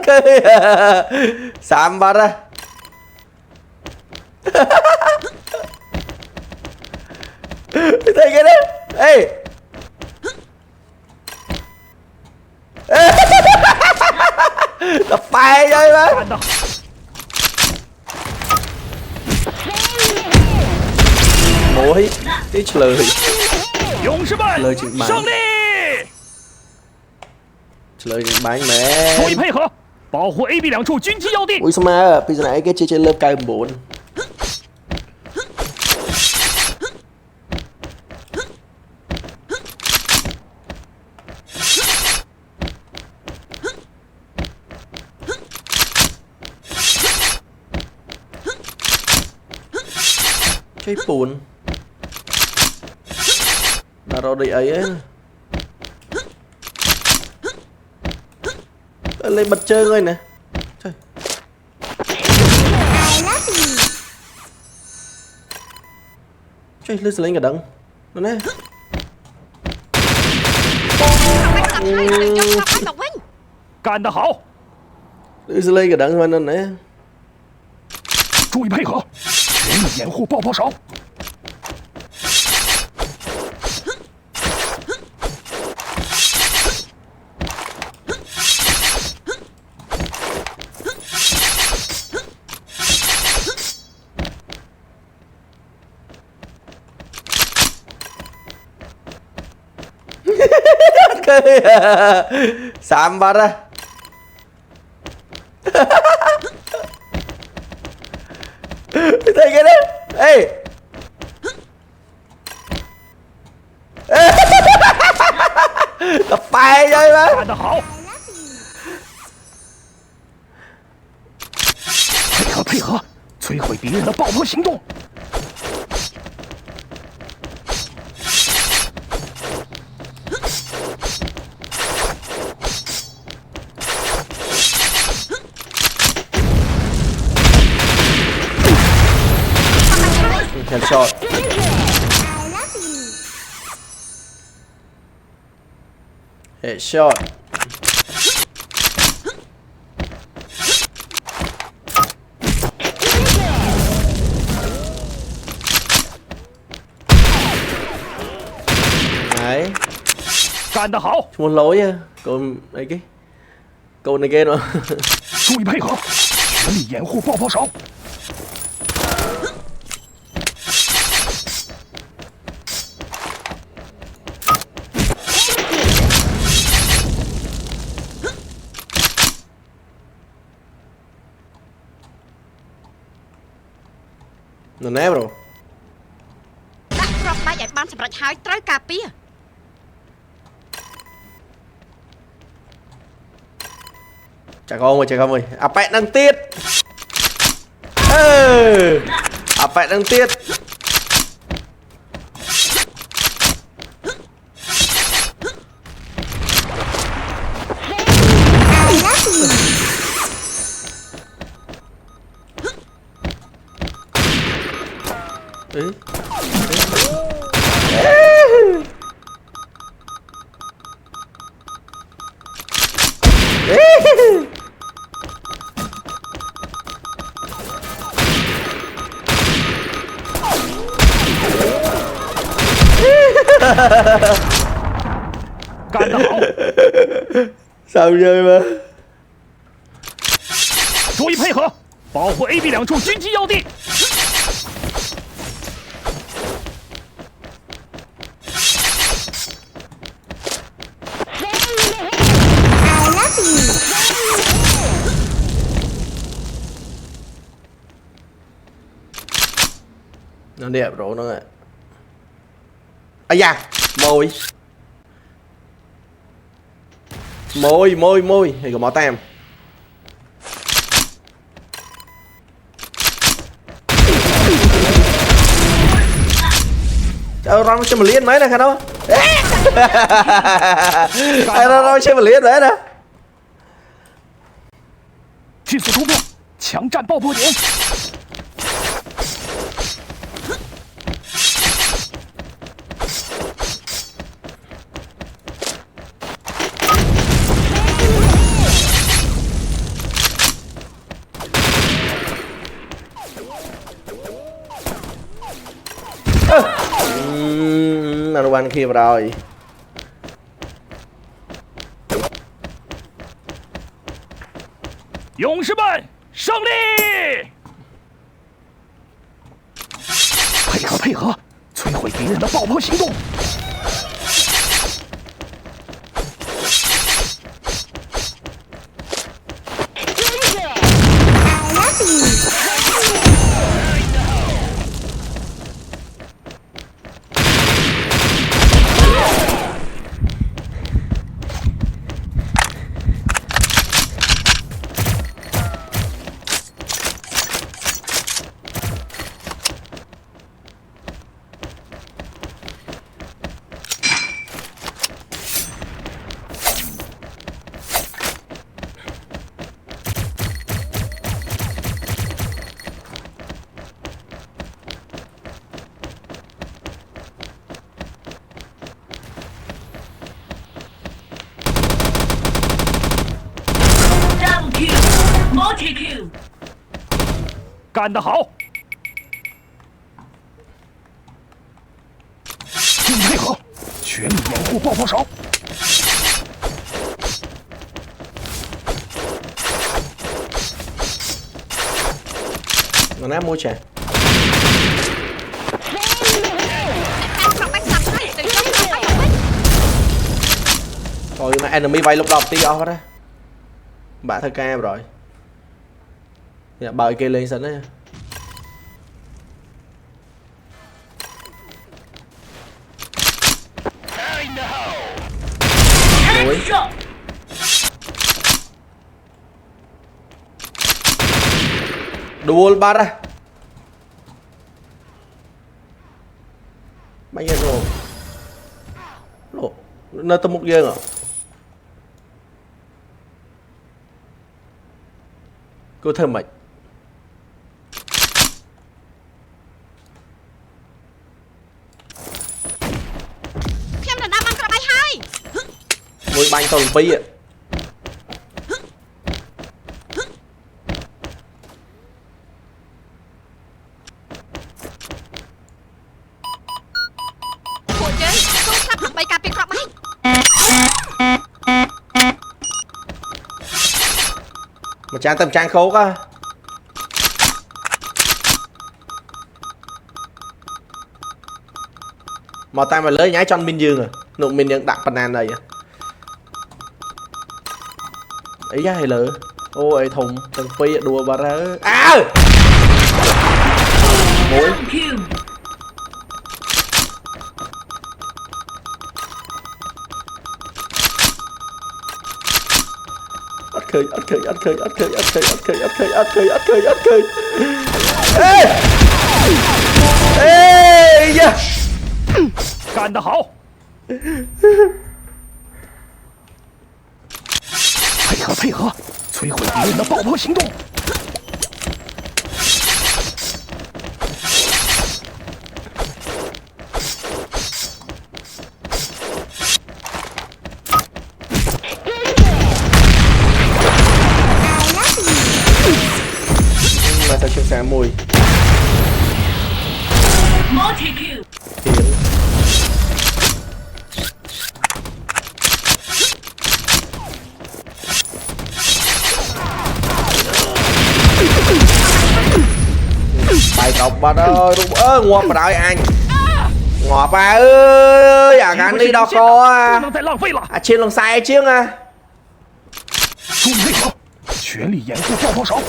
cười Sam bắt ra thấy cái đấy ê tập bài chơi mà mỗi cái lời lời chuyện bán lời chuyện bán mẹ ui sao mà bây giờ này cái chơi lớp cài 4chơi bùn đã rồi đi ấy lên bật chơi ngay nè chơi chơi lên cả đằng nó nè干得好！ lên cả đằng mà nó nè 注意配合，全力掩护爆破手。Sam bắt ra thấy cái đấy ê tập bài chơi mà 干得好！配合配合，摧毁敌人的爆破行动。Headshot Headshot đấy 干得好！ một lỗi à còn này cái câu này kia nữa 注意配合，全力掩护爆破手。 nó ném rồi ដាក់គ្រាប់បែកឲ្យបានសម្រេចហើយត្រូវការពារ chả con ơi à pẹ đang tiết à pẹ đang tiết đấy干得好！ sao chơi mà 注意配合，保护 A、B 两处军机要地。 nó đẹp rồi nó ạ ây da môi môi thì có máu tem rong cho một liên mấy này khả đâu rong cho một liên đấy nè 迅速突破，强占爆破点。là đồ ăn kia rồi.勇士们，胜利！配合，摧毁敌人的爆破行动。干得好！注意配合，全力掩护爆破手。Nó nát môi chè. Rồi mà enemy bay lúc đầu tí off đó. Bạn thơ cam rồi. Dạ, bời kia lên sẵn đấy. Ui. Dual bar á. Bao nhiêu rồi? Lộ. Nó tầm một dương à? Cô thơm mạch. Môi banh tao pi ạ. Một trang tầm trang khố á. Mà tay mà lấy nhái cho anh Minh Dương à. Nụ mình nhận đặt banana này à. Ý giá hay lỡ. Ôi thùng thằng phi đùa bà ra. À mũi. Ất khơi. Ê ê da. 干得好！配合，摧毁敌人的爆破行动。Mà sao chiếc sáng mùi. Bài cọc bà ơi, ngoan bà đợi anh. Ngọt bà ơi, à gắn đi đó có. À trên lòng sai chứ à. 注意配合，全力掩护爆破手。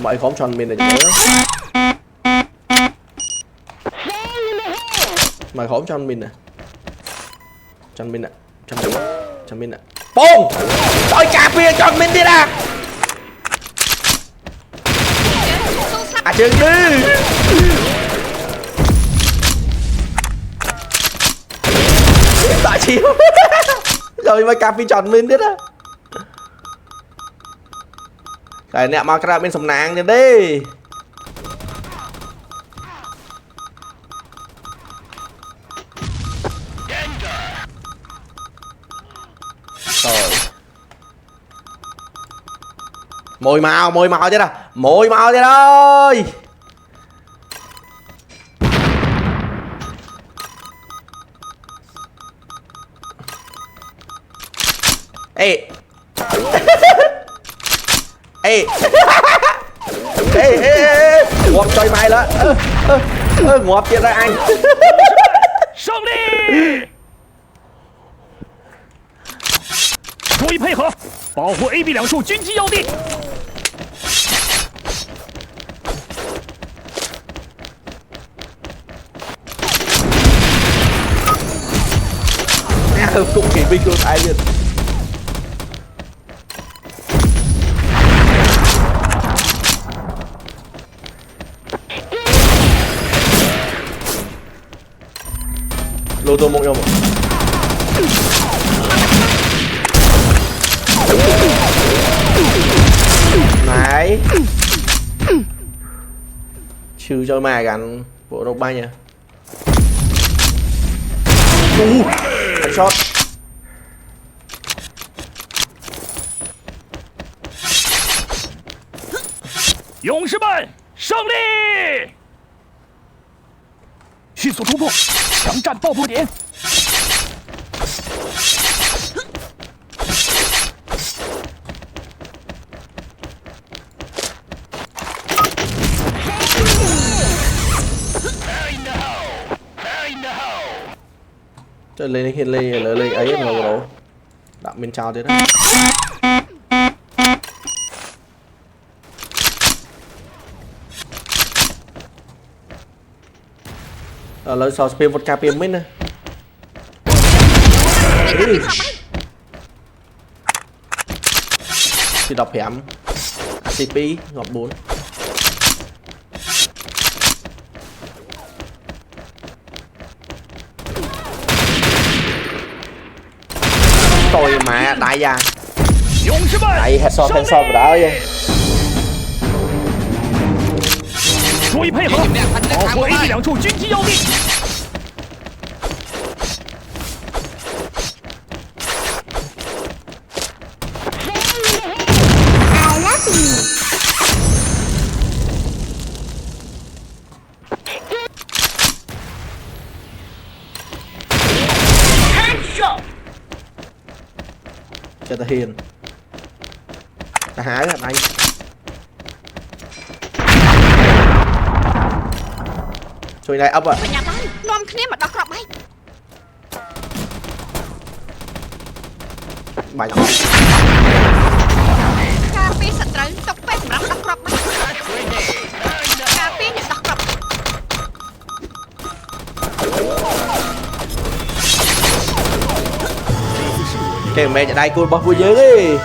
Mọi khóm tròn mình là nhớ. Mọi khóm tròn mình nè. Tròn mình ạ. Tròn mình ạ. Bông! Trời cà phê tròn mình đi ra. À chừng đi. Tại chịu. Rồi mà cà phê tròn mình đi ra. Cái nè mà ra bên sầm nàng đi. mồi màu chứ đâu, mồi màu chứ ơi. Ê ê ê ngoạp chơi mày đó, ngoạp chết ra anh. 胜利！注意配合，保护 AB 两处军机要地。 Cũng kỷ binh luôn ai biết. Lô tô mộng nhau mà. Này trừ cho mày gắn bộ độc bay nha. Shot. 勇士们，胜利！迅速突破，强占爆破点。Cho lên hiện lên ấy mà đâu. Đạm bên trao thế đó. Lời sò spin vodka pin mít nè. Thì đọc hẻm ACP ngọc 4. Tôi mà đại gia. Đại headshot vào đó vậy. 注意配合，保护 AB 两处军机要地。Cho ta hiền. Ta hái là đánh. Chui này ấp à. Nom khné mà đọc rộng ấy. Bài nhỏ. Cà phê sạch trứng tóc phép rộng đọc rộng ấy. Cà phê nhận đọc rộng. Cái mẹ nhà đây cô bọc vui dưới đi.